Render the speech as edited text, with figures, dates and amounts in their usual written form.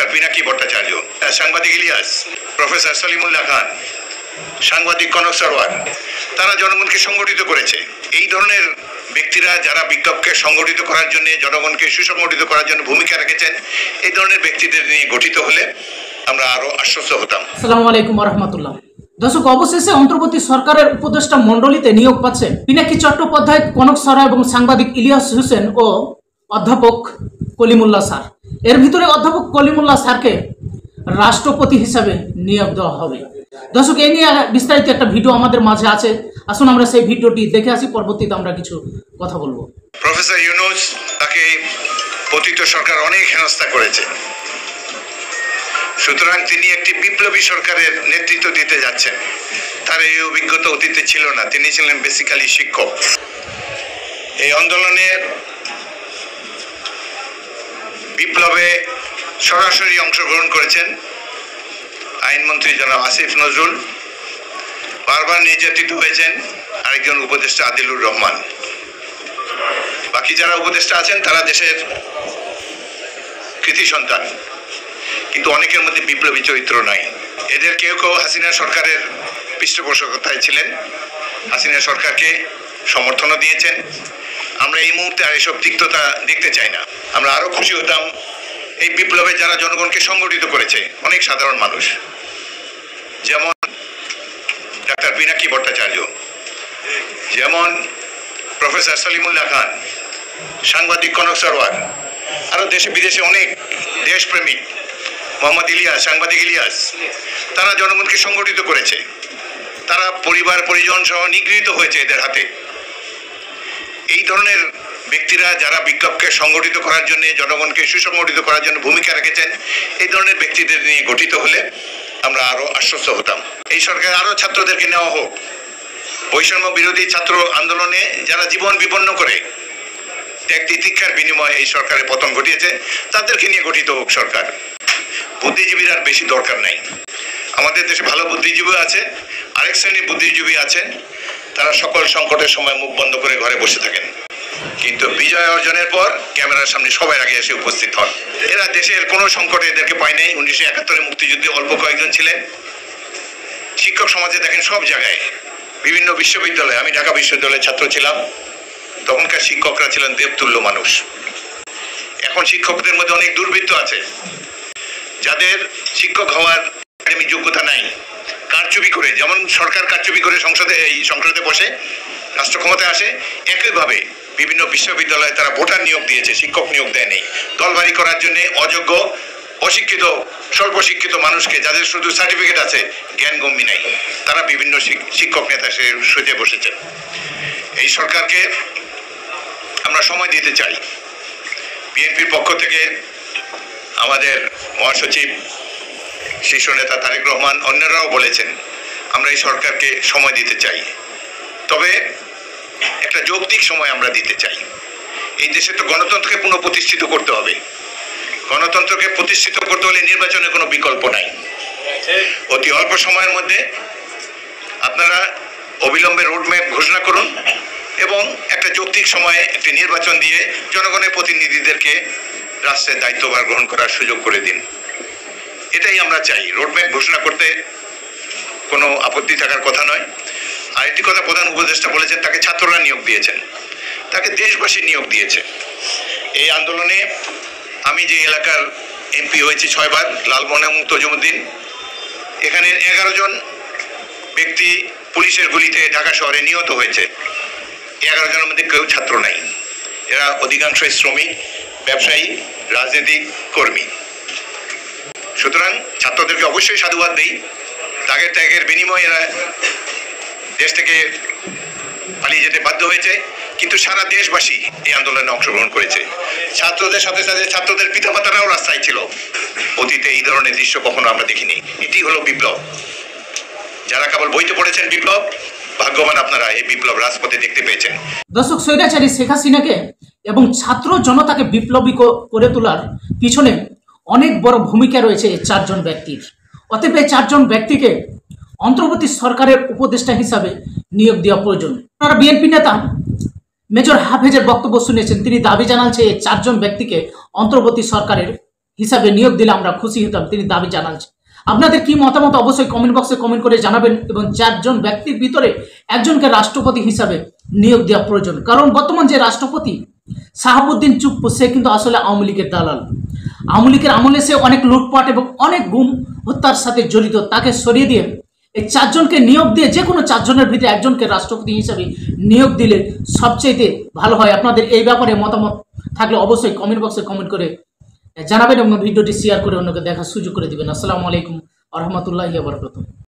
Doctor Pinaki Bhattacharya, সাংবাদিক Ilias, professor Salimullah খান, সাংবাদিক কনক সরওয়ার, তারা জনগণকে সংগঠিত করেছে। এই ধরনের ব্যক্তিরা যারা বিপ্লবকে সংগঠিত করার জন্য, জনগণকে সুসংগঠিত করার জন্য ভূমিকা রেখেছেন, এই ধরনের ব্যক্তিদের নিয়ে গঠিত হলে আমরা আরো আশ্বস্ত হতাম। আসসালামু আলাইকুম ওয়া রাহমাতুল্লাহ। দর্শক, অবশেষে অন্তর্বর্তী সরকারের উপদেষ্টা মণ্ডলীতে নিয়োগ পাচ্ছেন পিনাকি চট্টোপাধ্যায়, কনক সরওয়ার এবং সাংবাদিক ইলিয়াস হোসেন ও অধ্যাপক কলিমুল্লাহ স্যার। এর ভিতরে অধ্যাপক কলিমুল্লাহ স্যারকে রাষ্ট্রপতি হিসাবে নিয়োগ দেওয়া হবে। দর্শক, এই নিয়ে বিস্তারিত একটা ভিডিও আমাদের মাঝে আছে, আসুন আমরা সেই ভিডিওটি দেখে আসি, পরবর্তীতে আমরা কিছু কথা বলবো। প্রফেসর ইউনূস, তাকে পতিত সরকার অনেক হেনস্থা করেছে, সুতরাং তিনি একটি বিপ্লবী সরকারের নেতৃত্ব দিতে যাচ্ছেন। তার এই অভিজ্ঞতা অতীতে ছিল না, তিনি ছিলেন বেসিক্যালি শিক্ষক। এই আন্দোলনের বিপ্লবে সরাসরি অংশগ্রহণ করেছেন আইনমন্ত্রী জনাব আসিফ নজরুল, বারবার নির্যাতিত হয়েছেন আরেকজন উপদেষ্টা আদিলুর রহমান। বাকি যারা উপদেষ্টা আছেন তারা দেশের কৃতি সন্তান, কিন্তু অনেকের মধ্যে বিপ্লবী চরিত্র নাই। এদের কেউ কেউ হাসিনা সরকারের পৃষ্ঠপোষকতায় ছিলেন, হাসিনা সরকারকে সমর্থনও দিয়েছেন। আমরা এই মুহূর্তে আর এসব তিক্ততা দেখতে চাই না। আমরা আরো খুশি হতাম এই বিপ্লবে যারা জনগণকে সংগঠিত করেছে, অনেক সাধারণ মানুষ, যেমন ডাক্তার পিনাকি ভট্টাচার্য, যেমন প্রফেসর সলিমুল্লাহ খান, সাংবাদিক কনক সরওয়ার, আরো দেশে বিদেশে অনেক দেশপ্রেমিক, মোহাম্মদ ইলিয়াস, সাংবাদিক ইলিয়াস, তারা জনগণকে সংগঠিত করেছে। তারা পরিবার পরিজন সহ নিগৃহীত হয়েছে এদের হাতে। এই ধরনের ব্যক্তিরা যারা বিপ্লবকে সংগঠিত করার জন্য, জনগণকে সুসংগঠিত করার জন্য ভূমিকা রেখেছেন, এই ধরনের ব্যক্তিদের নিয়ে গঠিত হলে আমরা আরো আশ্বস্ত হতাম। এই সরকার আরো ছাত্রদেরকে নেওয়া হোক। বৈষম্য বিরোধী ছাত্র আন্দোলনে যারা জীবন বিপন্ন করে ত্যাগ তিতিক্ষার বিনিময়ে এই সরকারের পতন ঘটিয়েছে, তাদেরকে নিয়ে গঠিত হোক সরকার। বুদ্ধিজীবীর আর বেশি দরকার নাই। আমাদের দেশে ভালো বুদ্ধিজীবী আছে, আরেক শ্রেণীর বুদ্ধিজীবী আছেন, তারা সকল সংকটের সময় মুখ বন্ধ করে ঘরে বসে থাকেন, কিন্তু বিজয় অর্জনের পর ক্যামেরার সামনে সবার আগে এসে উপস্থিত হন। এরা দেশের কোনো সংকটে এদেরকে পায় নাই। 1971 মুক্তিযুদ্ধে অল্প কয়েকজন ছিলেন। শিক্ষক সমাজে দেখেন সব জায়গায়, বিভিন্ন বিশ্ববিদ্যালয়ে, আমি ঢাকা বিশ্ববিদ্যালয়ের ছাত্র ছিলাম, তখনকার শিক্ষকরা ছিলেন দেবতুল্য মানুষ। এখন শিক্ষকদের মধ্যে অনেক দুর্বৃত্ত আছে যাদের শিক্ষক হওয়ার একাডেমিক যোগ্যতা নাই। কারচুপি করে, যেমন সরকার কারচুপি করে সংসদে বসে রাষ্ট্র ক্ষমতায় আসে, একইভাবে বিভিন্ন বিশ্ববিদ্যালয়ে তারা ভোটার নিয়োগ দিয়েছে, শিক্ষক নিয়োগ দেয় নেই। দলবাড়ি করার জন্য অযোগ্য, অশিক্ষিত, স্বল্প শিক্ষিত মানুষকে, যাদের শুধু সার্টিফিকেট আছে, জ্ঞানগম্যি নাই, তারা বিভিন্ন শিক্ষক নেতা সেজে বসেছেন। এই সরকারকে আমরা সময় দিতে চাই। বিএনপির পক্ষ থেকে আমাদের মহাসচিব, শীর্ষ নেতা তারেক রহমান, অন্যরাও বলেছেন আমরা এই সরকারকে সময় দিতে চাই, তবে একটা যৌক্তিক সময় আমরা দিতে চাই। এই দেশে তো গণতন্ত্রকে পুনঃপ্রতিষ্ঠিত করতে হবে। গণতন্ত্রকে প্রতিষ্ঠিত করতে হলে নির্বাচনের কোনো বিকল্প নাই। অতি অল্প সময়ের মধ্যে আপনারা অবিলম্বে রোডম্যাপ ঘোষণা করুন এবং একটা যৌক্তিক সময়ে একটি নির্বাচন দিয়ে জনগণের প্রতিনিধিদেরকে রাষ্ট্রের দায়িত্বভার গ্রহণ করার সুযোগ করে দিন। এটাই আমরা চাই। রোডম্যাপ ঘোষণা করতে কোনো আপত্তি থাকার কথা নয়। আরেকটি কথা প্রধান উপদেষ্টা বলেছেন, তাকে ছাত্ররা নিয়োগ দিয়েছেন, তাকে দেশবাসী নিয়োগ দিয়েছে। এই আন্দোলনে আমি যে এলাকার এমপি হয়েছি 6 বার, লালমোহনা এবং তজুমুদ্দিন, এখানে 11 জন ব্যক্তি পুলিশের গুলিতে ঢাকা শহরে নিহত হয়েছে। 11 জনের মধ্যে কেউ ছাত্র নাই। এরা অধিকাংশই শ্রমিক, ব্যবসায়ী, রাজনৈতিক কর্মী। সুতরাং ছাত্রদেরকে অবশ্যই সাধুবাদ দিই। তাদের ত্যাগের বিনিময়ে এরা দেশ থেকে পালিয়ে যেতে বাধ্য হয়েছে, কিন্তু সারা দেশবাসী এই আন্দোলনে অংশগ্রহণ করেছে। ছাত্রদের সাথে সাথে ছাত্রদের পিতামাতারাও রাস্তায় ছিল। অতীতে এই ধরনের দৃশ্য কখনো আমরা দেখিনি। এটি হলো বিপ্লব। যারা কেবল বইতে পড়েছেন বিপ্লব, ভাগ্যবান আপনারা, এই বিপ্লব রাজপথে দেখতে পেয়েছেন। দর্শক, স্বৈরাচারী শেখ হাসিনাকে এবং ছাত্র জনতাকে বিপ্লবী করে তোলার পিছনে অনেক বড় ভূমিকা রয়েছে এই 4 জন ব্যক্তির। অতএব এই 4 জন ব্যক্তিকে অন্তর্বর্তী সরকারের উপদেষ্টা হিসাবে নিয়োগ দেওয়া প্রয়োজন। আপনারা বিএনপি নেতা মেজর হাফেজের বক্তব্য শুনেছেন, তিনি দাবি জানাচ্ছেন এই 4 জন ব্যক্তিকে অন্তর্বর্তী সরকারের হিসাবে নিয়োগ দিলে আমরা খুশি হতাম, তিনি দাবি জানাচ্ছেন। আপনাদের কি মতামত অবশ্যই কমেন্ট বক্সে কমেন্ট করে জানাবেন। এবং 4 জন ব্যক্তির ভিতরে একজনকে রাষ্ট্রপতি হিসাবে নিয়োগ দেওয়া প্রয়োজন, কারণ বর্তমান যে রাষ্ট্রপতি শাহাবুদ্দিন চুপ্পু, সে কিন্তু আসলে আওয়ামী লীগের দালাল। আওয়ামী লীগের আমলে সে অনেক লুটপাট এবং অনেক গুম হত্যার সাথে জড়িত। তাকে সরিয়ে দিয়ে এই 4 জনকে নিয়োগ দিয়ে যে কোনো 4 জনের ভিতরে একজনকে রাষ্ট্রপতি হিসাবে নিয়োগ দিলে সবচেয়ে ভালো হয়। আপনাদের এই ব্যাপারে মতামত থাকলে অবশ্যই কমেন্ট বক্সে কমেন্ট করে জানাবেন এবং ভিডিওটি শেয়ার করে অন্যকে দেখার সুযোগ করে দিবেন। আসসালামু আলাইকুম ওয়া রাহমাতুল্লাহি ওয়া বারাকাতুহু।